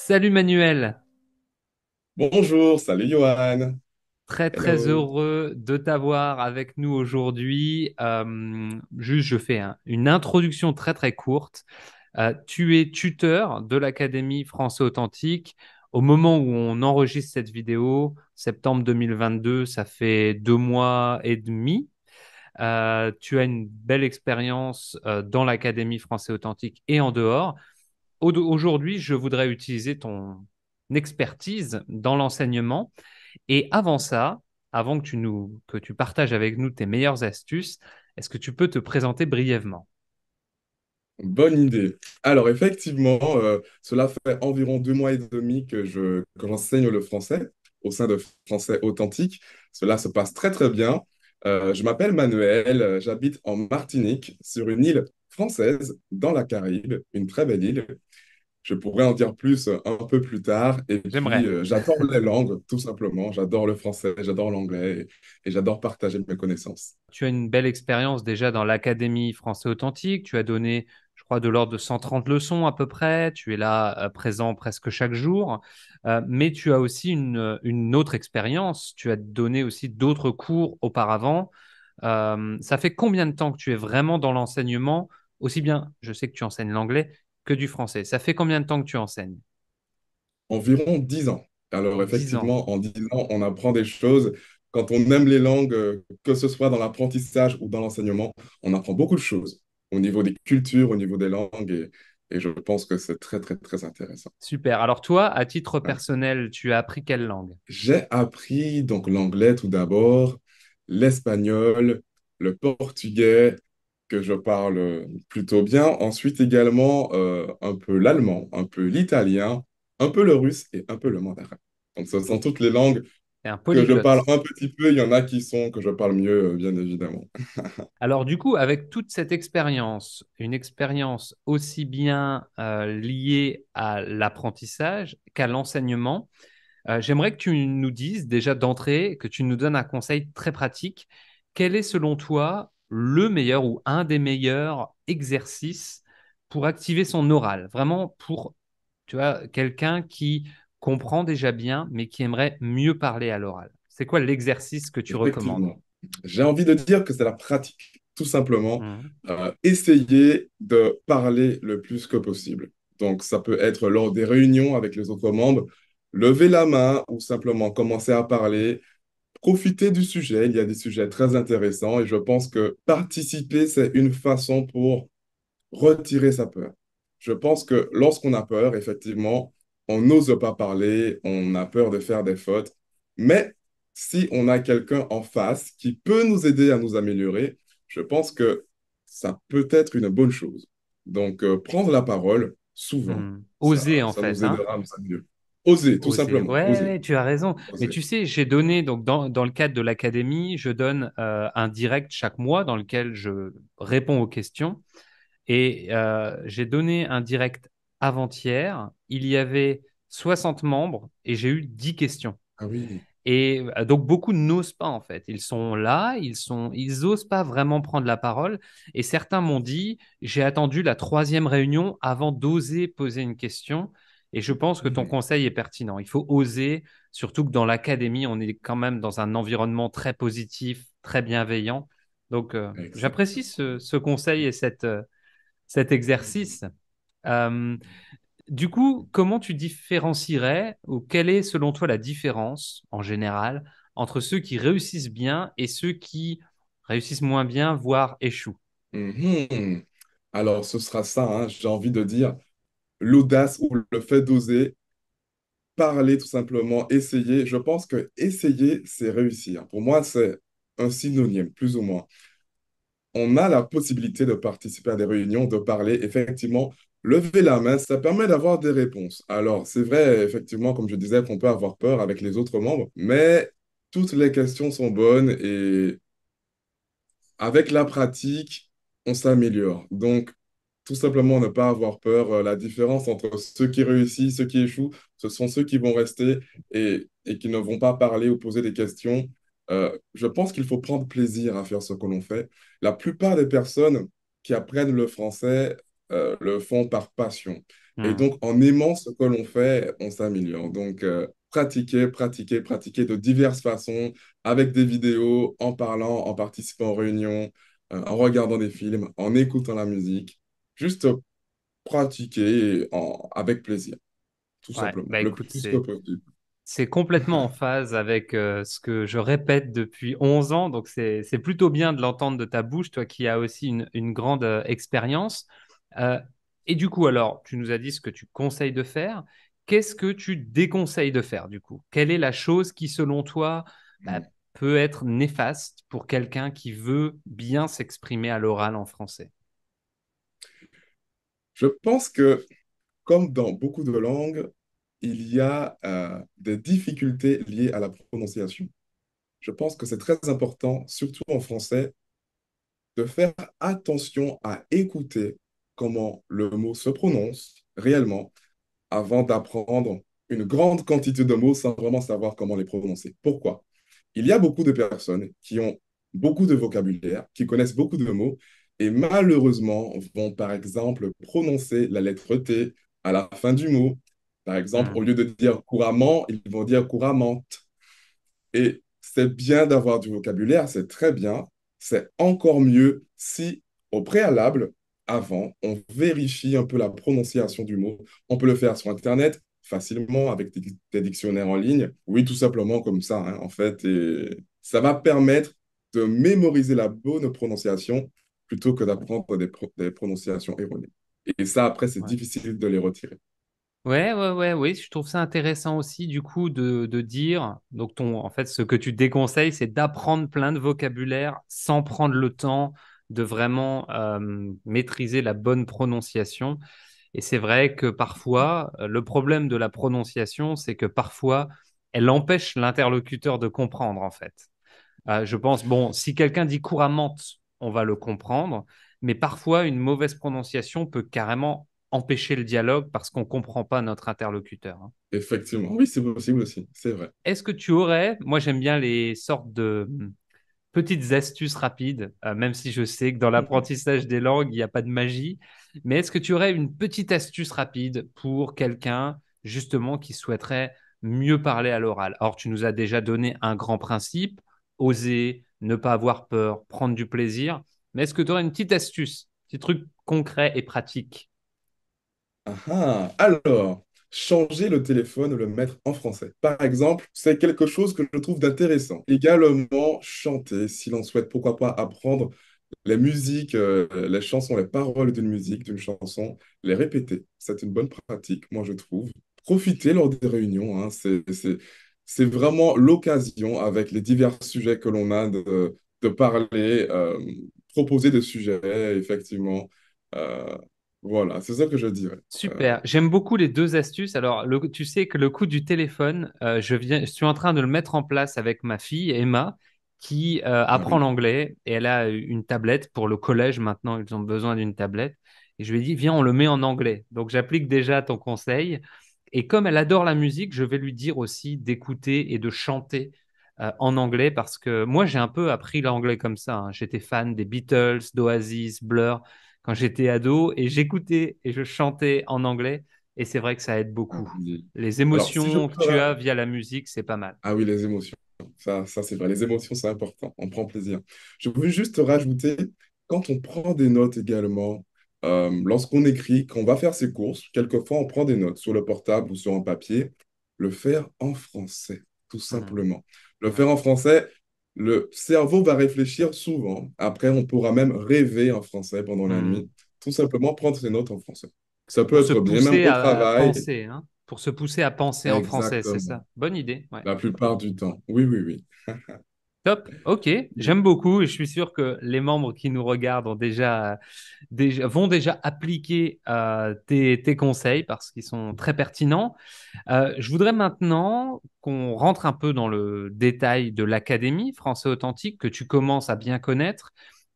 Salut Manuel, Bonjour, salut Johan. très très Hello. heureux de t'avoir avec nous aujourd'hui. Juste, je fais une introduction très très courte. Tu es tuteur de l'Académie Français Authentique. Au moment où on enregistre cette vidéo, septembre 2022, ça fait 2 mois et demi. Tu as une belle expérience dans l'Académie Français Authentique et en dehors. Aujourd'hui, je voudrais utiliser ton expertise dans l'enseignement. Et avant ça, avant que tu partages avec nous tes meilleures astuces, est-ce que tu peux te présenter brièvement? Bonne idée. Alors effectivement, cela fait environ 2 mois et demi que j'enseigne le français au sein de Français Authentique. Cela se passe très très bien. Je m'appelle Manuel, j'habite en Martinique, sur une île française dans la Caraïbe, une très belle île. Je pourrais en dire plus un peu plus tard. Et puis, J'aimerais. j'adore les langues, tout simplement. J'adore le français, j'adore l'anglais et j'adore partager mes connaissances. Tu as une belle expérience déjà dans l'Académie Français Authentique. Tu as donné, je crois, de l'ordre de 130 leçons à peu près. Tu es là présent presque chaque jour. Mais tu as aussi une autre expérience. Tu as donné aussi d'autres cours auparavant. Ça fait combien de temps que tu es vraiment dans l'enseignement? Aussi bien, je sais que tu enseignes l'anglais que du français. Ça fait combien de temps que tu enseignes? Environ 10 ans. Alors 10 ans. effectivement, en 10 ans, on apprend des choses. Quand on aime les langues, que ce soit dans l'apprentissage ou dans l'enseignement, on apprend beaucoup de choses au niveau des cultures, au niveau des langues, et je pense que c'est très, très, très intéressant. Super. Alors toi, à titre Ouais. personnel, tu as appris quelle langue? J'ai appris donc l'anglais tout d'abord, l'espagnol, le portugais, que je parle plutôt bien. Ensuite également un peu l'allemand, un peu l'italien, un peu le russe et un peu le mandarin. Donc ce sont toutes les langues C'est un que je parle polyglotte. un petit peu. Il y en a qui sont que je parle mieux, bien évidemment. Alors du coup, avec toute cette expérience, une expérience aussi bien liée à l'apprentissage qu'à l'enseignement, j'aimerais que tu nous dises déjà d'entrée, que tu nous donnes un conseil très pratique. Quel est selon toi le meilleur ou un des meilleurs exercices pour activer son oral? Vraiment pour, tu vois, quelqu'un qui comprend déjà bien, mais qui aimerait mieux parler à l'oral. C'est quoi l'exercice que tu recommandes? Effectivement. J'ai envie de dire que c'est la pratique, tout simplement. Mhm. Essayer de parler le plus que possible. Donc, ça peut être lors des réunions avec les autres membres, lever la main ou simplement commencer à parler, profiter du sujet. Il y a des sujets très intéressants et je pense que participer, c'est une façon pour retirer sa peur. Je pense que lorsqu'on a peur, effectivement, on n'ose pas parler, on a peur de faire des fautes. Mais si on a quelqu'un en face qui peut nous aider à nous améliorer, je pense que ça peut être une bonne chose. Donc, prendre la parole, souvent, Oser en ça fait, nous hein? aidera à nous améliorer. Oser, tout Oser. simplement, Ouais, oser, ouais, tu as raison. Mais oser. tu sais, j'ai donné, donc dans le cadre de l'académie, je donne un direct chaque mois dans lequel je réponds aux questions. Et j'ai donné un direct avant-hier. Il y avait 60 membres et j'ai eu 10 questions. Ah oui, Et donc beaucoup n'osent pas en fait. Ils sont là, ils osent pas vraiment prendre la parole. Et certains m'ont dit, j'ai attendu la troisième réunion avant d'oser poser une question. Et je pense que ton oui, conseil est pertinent. Il faut oser, surtout que dans l'académie, on est quand même dans un environnement très positif, très bienveillant. Donc j'apprécie exactement. ce conseil et cet exercice. Euh, du coup, comment tu différencierais ou quelle est selon toi la différence en général entre ceux qui réussissent bien et ceux qui réussissent moins bien, voire échouent? Mhm. Alors, ce sera ça, hein, j'ai envie de dire, l'audace ou le fait d'oser parler tout simplement, essayer. Je pense que essayer, c'est réussir. Pour moi, c'est un synonyme, plus ou moins. On a la possibilité de participer à des réunions, de parler. Effectivement, lever la main, ça permet d'avoir des réponses. Alors, c'est vrai, effectivement, comme je disais, qu'on peut avoir peur avec les autres membres, mais toutes les questions sont bonnes et avec la pratique, on s'améliore. Donc, tout simplement ne pas avoir peur. La différence entre ceux qui réussissent, ceux qui échouent, ce sont ceux qui vont rester et qui ne vont pas parler ou poser des questions. Je pense qu'il faut prendre plaisir à faire ce que l'on fait. La plupart des personnes qui apprennent le français le font par passion. Et Hmm. donc, en aimant ce que l'on fait, on s'améliore. Donc, pratiquer, pratiquer, pratiquer de diverses façons, avec des vidéos, en parlant, en participant aux réunions, en regardant des films, en écoutant la musique. Juste pratiquer avec plaisir, tout Ouais, simplement, bah le écoute, plus que possible. c'est complètement en phase avec ce que je répète depuis 11 ans, donc c'est plutôt bien de l'entendre de ta bouche, toi qui as aussi une grande expérience. Euh, et du coup, alors, tu nous as dit ce que tu conseilles de faire. Qu'est-ce que tu déconseilles de faire, du coup? Quelle est la chose qui, selon toi, bah, peut être néfaste pour quelqu'un qui veut bien s'exprimer à l'oral en français? Je pense que, comme dans beaucoup de langues, il y a des difficultés liées à la prononciation. Je pense que c'est très important, surtout en français, de faire attention à écouter comment le mot se prononce réellement avant d'apprendre une grande quantité de mots sans vraiment savoir comment les prononcer. Pourquoi? Il y a beaucoup de personnes qui ont beaucoup de vocabulaire, qui connaissent beaucoup de mots et malheureusement vont par exemple prononcer la lettre T à la fin du mot. Par exemple, Hmm. au lieu de dire couramment, ils vont dire couramment. Et c'est bien d'avoir du vocabulaire, c'est très bien. C'est encore mieux si, au préalable, avant, on vérifie un peu la prononciation du mot. On peut le faire sur Internet facilement avec des dictionnaires en ligne. Oui, tout simplement comme ça, hein, en fait. Et ça va permettre de mémoriser la bonne prononciation plutôt que d'apprendre des prononciations erronées. Et ça, après, c'est Ouais. difficile de les retirer. Ouais, ouais, ouais, oui, je trouve ça intéressant aussi, du coup, de dire, donc en fait, ce que tu déconseilles, c'est d'apprendre plein de vocabulaire sans prendre le temps de vraiment maîtriser la bonne prononciation. Et c'est vrai que parfois, le problème de la prononciation, c'est que parfois, elle empêche l'interlocuteur de comprendre, en fait. Je pense, bon, si quelqu'un dit couramment, on va le comprendre, mais parfois, une mauvaise prononciation peut carrément empêcher le dialogue parce qu'on ne comprend pas notre interlocuteur, hein. Effectivement, oui, c'est possible aussi, c'est vrai. Est-ce que tu aurais, moi j'aime bien les sortes de petites astuces rapides, même si je sais que dans Mhm. l'apprentissage des langues, il n'y a pas de magie, mais est-ce que tu aurais une petite astuce rapide pour quelqu'un justement qui souhaiterait mieux parler à l'oral? Or, tu nous as déjà donné un grand principe, oser, ne pas avoir peur, prendre du plaisir, mais est-ce que tu aurais une petite astuce, un petit truc concret et pratique? Ah, ah. Alors, changer le téléphone, le mettre en français. Par exemple, c'est quelque chose que je trouve d'intéressant. Également, chanter, si l'on souhaite, pourquoi pas apprendre les musiques, les chansons, les paroles d'une musique, d'une chanson, les répéter. C'est une bonne pratique, moi, je trouve. Profiter lors des réunions, hein, c'est vraiment l'occasion, avec les divers sujets que l'on a, de parler, proposer des sujets, effectivement. Euh, voilà, c'est ça que je dirais. Super, j'aime beaucoup les deux astuces. Alors, tu sais que le coup du téléphone, je suis en train de le mettre en place avec ma fille Emma, qui Ah apprend oui. l'anglais et elle a une tablette pour le collège. Maintenant, ils ont besoin d'une tablette. Et je lui ai dit, viens, on le met en anglais. Donc, j'applique déjà ton conseil. Et comme elle adore la musique, je vais lui dire aussi d'écouter et de chanter en anglais parce que moi, j'ai un peu appris l'anglais comme ça, hein. J'étais fan des Beatles, d'Oasis, Blur quand j'étais ado et j'écoutais et je chantais en anglais et c'est vrai que ça aide Ah beaucoup. oui. Les Alors, si je émotions que peux... tu as via la musique, c'est pas mal. Ah oui, les émotions. Ça c'est vrai. Les émotions, c'est important. On prend plaisir. Je voulais juste rajouter, quand on prend des notes également, lorsqu'on écrit, quand on va faire ses courses, quelquefois on prend des notes sur le portable ou sur un papier, le faire en français, tout Hmm. simplement. Le Ouais. faire en français, le cerveau va réfléchir souvent. Après, on pourra même rêver en français pendant la Hmm. nuit. Tout simplement prendre ses notes en français. Ça peut Pour se être bien, même pousser au à travail. penser, hein. Pour se pousser à penser en français, c'est Exactement. ça. Bonne idée. Ouais. La plupart du temps. Oui, oui, oui. Top, ok, j'aime beaucoup et je suis sûr que les membres qui nous regardent vont déjà appliquer tes conseils parce qu'ils sont très pertinents. Je voudrais maintenant qu'on rentre un peu dans le détail de l'Académie Français Authentique que tu commences à bien connaître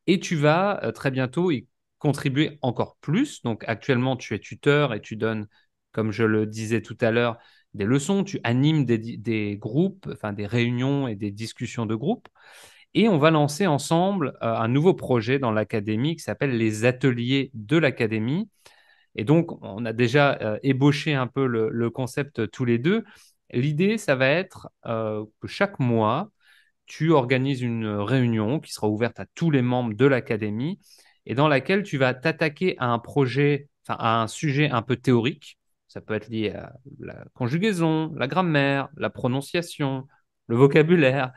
et tu vas très bientôt y contribuer encore plus. Donc actuellement, tu es tuteur et tu donnes, comme je le disais tout à l'heure, des leçons, tu animes des groupes, enfin des réunions et des discussions de groupe. Et on va lancer ensemble un nouveau projet dans l'académie qui s'appelle les ateliers de l'académie. Et donc, on a déjà ébauché un peu le concept tous les deux. L'idée, ça va être que chaque mois, tu organises une réunion qui sera ouverte à tous les membres de l'académie et dans laquelle tu vas t'attaquer à un projet, enfin, à un sujet un peu théorique. Ça peut être lié à la conjugaison, la grammaire, la prononciation, le vocabulaire.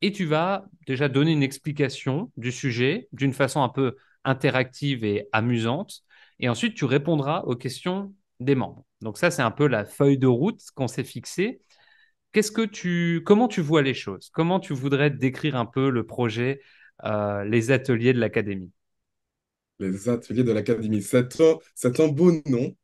Et tu vas déjà donner une explication du sujet d'une façon un peu interactive et amusante. Et ensuite, tu répondras aux questions des membres. Donc ça, c'est un peu la feuille de route qu'on s'est fixée. Comment tu vois les choses? Comment tu voudrais décrire un peu le projet, les ateliers de l'académie? Les ateliers de l'académie, c'est un beau nom.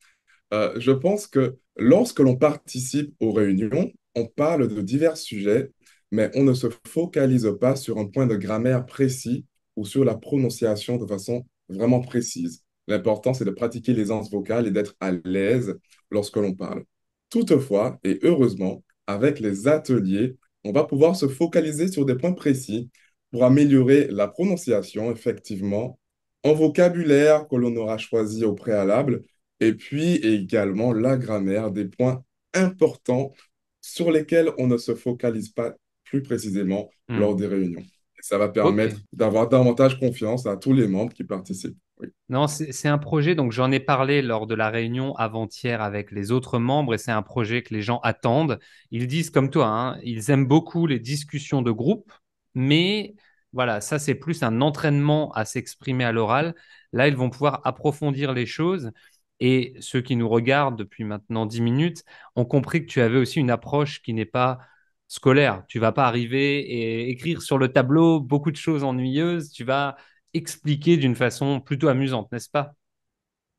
Je pense que lorsque l'on participe aux réunions, on parle de divers sujets, mais on ne se focalise pas sur un point de grammaire précis ou sur la prononciation de façon vraiment précise. L'important, c'est de pratiquer l'aisance vocale et d'être à l'aise lorsque l'on parle. Toutefois, et heureusement, avec les ateliers, on va pouvoir se focaliser sur des points précis pour améliorer la prononciation, effectivement, en vocabulaire que l'on aura choisi au préalable et puis également la grammaire, des points importants sur lesquels on ne se focalise pas plus précisément lors Hmm. des réunions. Et ça va Ok. permettre d'avoir davantage confiance à tous les membres qui participent. Oui. Non, c'est un projet, donc j'en ai parlé lors de la réunion avant-hier avec les autres membres et c'est un projet que les gens attendent. Ils disent comme toi, hein, ils aiment beaucoup les discussions de groupe, mais voilà, ça c'est plus un entraînement à s'exprimer à l'oral. Là, ils vont pouvoir approfondir les choses et ceux qui nous regardent depuis maintenant 10 minutes ont compris que tu avais aussi une approche qui n'est pas scolaire. Tu vas pas arriver et écrire sur le tableau beaucoup de choses ennuyeuses, tu vas expliqué d'une façon plutôt amusante, n'est-ce pas?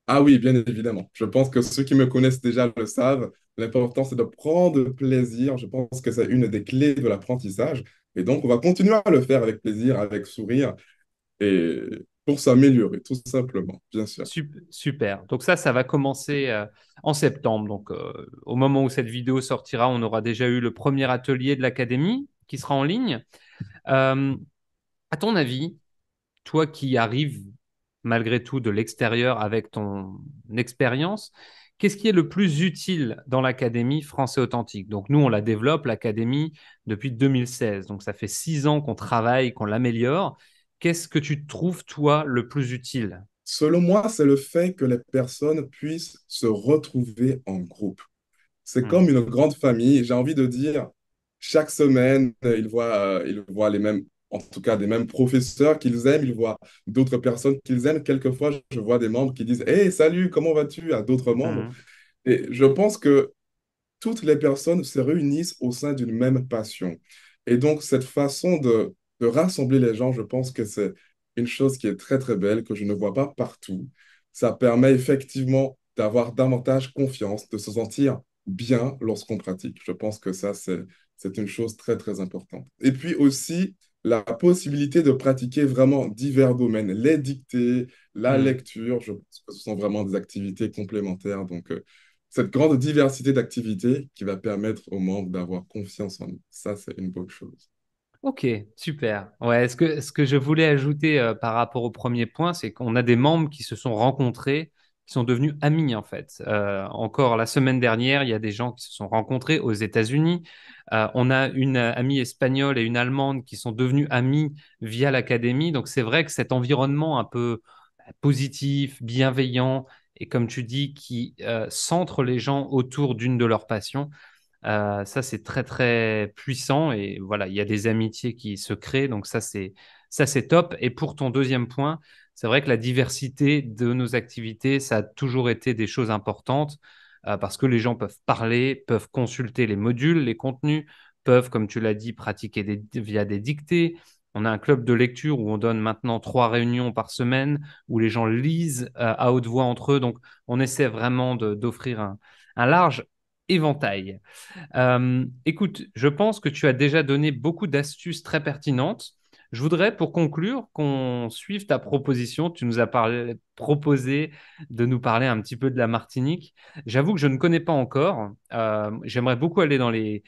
Ah oui, bien évidemment. Je pense que ceux qui me connaissent déjà le savent. L'important, c'est de prendre plaisir. Je pense que c'est une des clés de l'apprentissage. Et donc, on va continuer à le faire avec plaisir, avec sourire, et pour s'améliorer, tout simplement, bien sûr. Super. Donc ça va commencer en septembre. Donc au moment où cette vidéo sortira, on aura déjà eu le premier atelier de l'académie qui sera en ligne. Euh, à ton avis, toi qui arrives malgré tout de l'extérieur avec ton expérience, qu'est-ce qui est le plus utile dans l'Académie français authentique? Donc nous, on la développe, l'Académie, depuis 2016. Donc ça fait 6 ans qu'on travaille, qu'on l'améliore. Qu'est-ce que tu trouves, toi, le plus utile? Selon moi, c'est le fait que les personnes puissent se retrouver en groupe. C'est Hmm. comme une grande famille. J'ai envie de dire, chaque semaine, ils voient les mêmes, en tout cas des mêmes professeurs qu'ils aiment, ils voient d'autres personnes qu'ils aiment. Quelquefois, je vois des membres qui disent, Hey, salut, comment vas-tu à d'autres membres? Hmm. Et je pense que toutes les personnes se réunissent au sein d'une même passion. Et donc, cette façon de rassembler les gens, je pense que c'est une chose qui est très, très belle, que je ne vois pas partout. Ça permet effectivement d'avoir davantage confiance, de se sentir bien lorsqu'on pratique. Je pense que ça, c'est une chose très, très importante. Et puis aussi, la possibilité de pratiquer vraiment divers domaines, les dictées, la Hmm. lecture, je pense que ce sont vraiment des activités complémentaires. Donc, cette grande diversité d'activités qui va permettre aux membres d'avoir confiance en eux. Ça, c'est une bonne chose. Ok, super. Ouais, ce que je voulais ajouter par rapport au premier point, c'est qu'on a des membres qui se sont rencontrés, qui sont devenus amis en fait. Encore la semaine dernière, il y a des gens qui se sont rencontrés aux États-Unis. On a une amie espagnole et une allemande qui sont devenues amies via l'académie. Donc c'est vrai que cet environnement un peu positif, bienveillant et comme tu dis, qui centre les gens autour d'une de leurs passions. Ça, c'est très, très puissant et voilà, il y a des amitiés qui se créent, donc ça, c'est top. Et pour ton deuxième point, c'est vrai que la diversité de nos activités, ça a toujours été des choses importantes parce que les gens peuvent parler, peuvent consulter les modules, les contenus, peuvent, comme tu l'as dit, pratiquer via des dictées. On a un club de lecture où on donne maintenant 3 réunions par semaine, où les gens lisent à haute voix entre eux. Donc, on essaie vraiment d'offrir un large éventail. Écoute, je pense que tu as déjà donné beaucoup d'astuces très pertinentes. Je voudrais, pour conclure, qu'on suive ta proposition. Tu nous as proposé de nous parler un petit peu de la Martinique. J'avoue que je ne connais pas encore. J'aimerais beaucoup aller dans les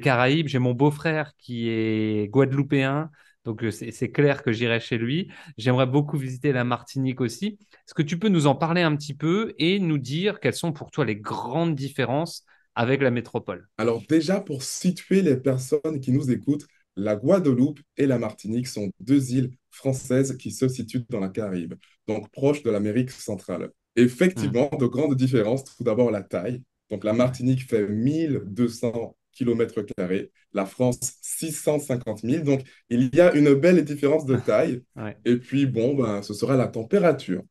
Caraïbes. J'ai mon beau-frère qui est guadeloupéen. Donc, c'est clair que j'irai chez lui. J'aimerais beaucoup visiter la Martinique aussi. Est-ce que tu peux nous en parler un petit peu et nous dire quelles sont pour toi les grandes différences avec la métropole? Alors déjà, pour situer les personnes qui nous écoutent, la Guadeloupe et la Martinique sont deux îles françaises qui se situent dans la Caraïbe, donc proches de l'Amérique centrale. Hmm. Effectivement, de grandes différences. Tout d'abord, la taille. Donc la Ouais. Martinique fait 1 200 km², la France 650 000. Donc il y a une belle différence de taille. Ouais. Et puis bon, ben, ce sera la température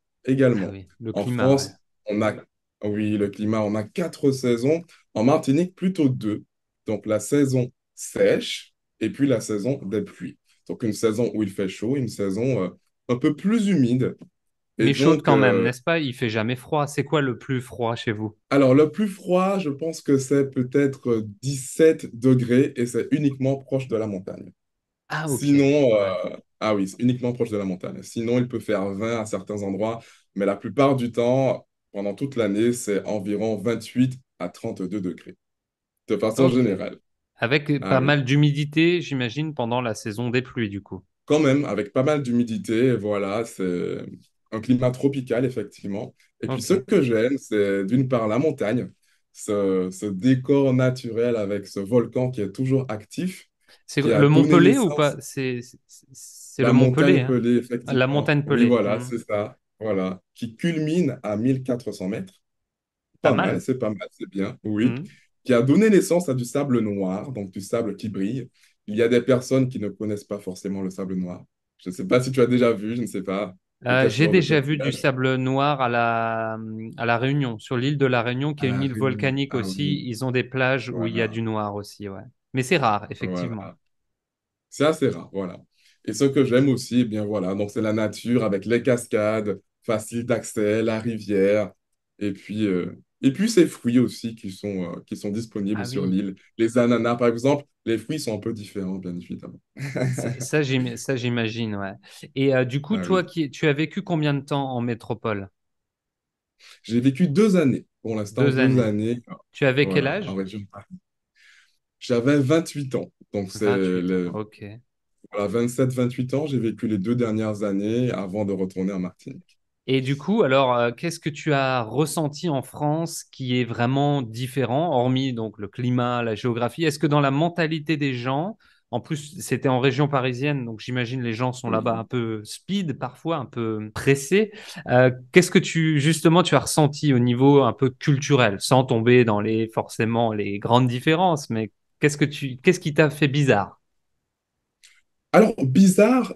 Ah également. oui, le En climat, ouais. France, on a, oui, le climat, on a 4 saisons. En Martinique, plutôt deux. Donc la saison sèche et puis la saison des pluies. Donc une saison où il fait chaud, une saison un peu plus humide. Et Mais chaude donc, quand même, n'est-ce pas? Il fait jamais froid. C'est quoi le plus froid chez vous? alors le plus froid, je pense que c'est peut-être 17 degrés et c'est uniquement proche de la montagne. Ah, ok. Sinon, Ouais. ah oui, c'est uniquement proche de la montagne. Sinon, il peut faire 20 à certains endroits, mais la plupart du temps, pendant toute l'année, c'est environ 28 à 32 degrés, de façon Ok. générale. Avec Ah pas oui. mal d'humidité, j'imagine, pendant la saison des pluies, du coup. Quand même, avec pas mal d'humidité, voilà, c'est un climat tropical, effectivement. Et puis, ce Ok. que j'aime, c'est d'une part la montagne, ce décor naturel avec ce volcan qui est toujours actif, C'est qui a le donné Mont-Pelé ou naissance pas? C'est le la Mont-Pelé, montagne hein? Pelée, La effectivement. montagne Oui, Pelée. voilà, Hmm. c'est ça. Voilà, qui culmine à 1 400 mètres. Pas Pas mal, mal. c'est pas mal, c'est bien, oui. Hmm. Qui a donné naissance à du sable noir, donc du sable qui brille. Il y a des personnes qui ne connaissent pas forcément le sable noir. Je ne sais pas si tu as déjà vu, je ne sais pas, peut-être J'ai lors de déjà tes vu du voyages sable noir à la Réunion, sur l'île de la Réunion, qui à est une La île Réunion. volcanique Ah aussi. oui, Ils ont des plages où il y a voilà, du noir aussi, ouais. Mais c'est rare, effectivement. voilà. C'est assez rare, voilà. Et ce que j'aime aussi, eh bien voilà, donc c'est la nature avec les cascades, facile d'accès, la rivière, et puis ces fruits aussi qui sont disponibles Ah sur oui, l'île. Les ananas, par exemple, les fruits sont un peu différents, bien évidemment. ça, j'imagine, ouais. Et du coup, Ah toi, oui. tu as vécu combien de temps en métropole? J'ai vécu 2 années, pour l'instant, Deux deux années. années, Tu avais quel voilà, en âge? région Paris. J'avais 28 ans, donc c'est 28 ans, le, ok. voilà, 27-28 ans, j'ai vécu les 2 dernières années avant de retourner en Martinique. Et du coup, alors, qu'est-ce que tu as ressenti en France qui est vraiment différent, hormis donc le climat, la géographie? Est-ce que dans la mentalité des gens, en plus, c'était en région parisienne, donc j'imagine les gens sont là-bas un Oui. peu speed parfois, un peu pressés. Qu'est-ce que justement, tu as ressenti au niveau un peu culturel, sans tomber dans forcément les grandes différences, mais qu'est-ce qui t'a fait bizarre? Alors, bizarre,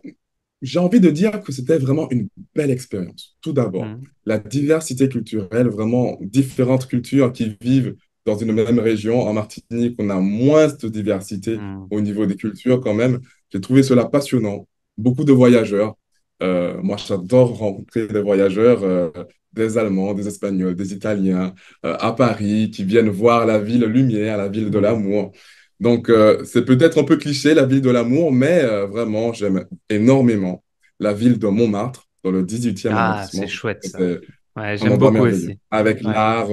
j'ai envie de dire que c'était vraiment une belle expérience. Tout d'abord, Hmm. la diversité culturelle, vraiment différentes cultures qui vivent dans une même région. En Martinique, on a moins de diversité Hmm. au niveau des cultures quand même. J'ai trouvé cela passionnant. Beaucoup de voyageurs. Moi, j'adore rencontrer des voyageurs, des Allemands, des Espagnols, des Italiens, à Paris, qui viennent voir la ville lumière, la ville de Hmm. l'amour. Donc, c'est peut-être un peu cliché, la ville de l'amour, mais vraiment, j'aime énormément la ville de Montmartre, dans le 18e Ah, arrondissement. c'est Je trouve chouette que ça. c'est Ouais, un j'aime endroit beaucoup merveilleux. aussi. Avec Ouais. l'art,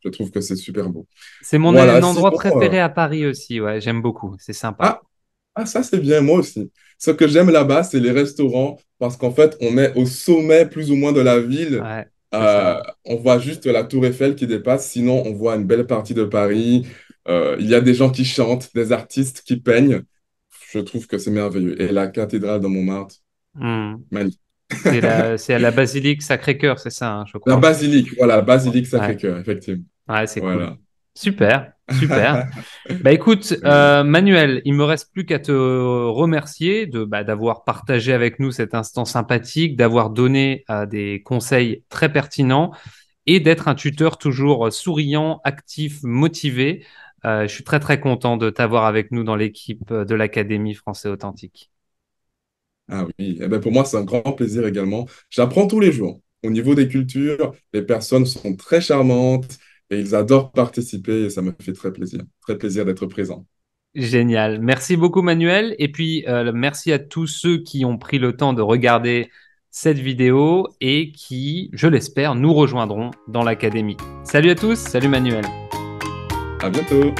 je trouve que c'est super beau. C'est mon Voilà, endroit sinon, préféré à Paris aussi, ouais, j'aime beaucoup, c'est sympa. ah, ça c'est bien, moi aussi. Ce que j'aime là-bas, c'est les restaurants, parce qu'en fait, on est au sommet plus ou moins de la ville. Ouais, c'est ça. On voit juste la tour Eiffel qui dépasse, sinon on voit une belle partie de Paris. Il y a des gens qui chantent, des artistes qui peignent. Je trouve que c'est merveilleux. Et la cathédrale de Montmartre, Hmm. magnifique. C'est à la basilique Sacré-Cœur, c'est ça, hein, je La crois. basilique, voilà, la basilique Ouais, Sacré-Cœur, effectivement. ouais, c'est cool. Voilà. Super, super. Bah écoute, Oui. Manuel, il me reste plus qu'à te remercier d'avoir partagé avec nous cet instant sympathique, d'avoir donné des conseils très pertinents et d'être un tuteur toujours souriant, actif, motivé. Je suis très très content de t'avoir avec nous dans l'équipe de l'Académie Français Authentique. Ah oui, eh ben pour moi, c'est un grand plaisir également. J'apprends tous les jours. Au niveau des cultures, les personnes sont très charmantes et ils adorent participer et ça me fait très plaisir. Très plaisir d'être présent. Génial. Merci beaucoup, Manuel. Et puis, merci à tous ceux qui ont pris le temps de regarder cette vidéo et qui, je l'espère, nous rejoindront dans l'Académie. Salut à tous. Salut, Manuel. À bientôt.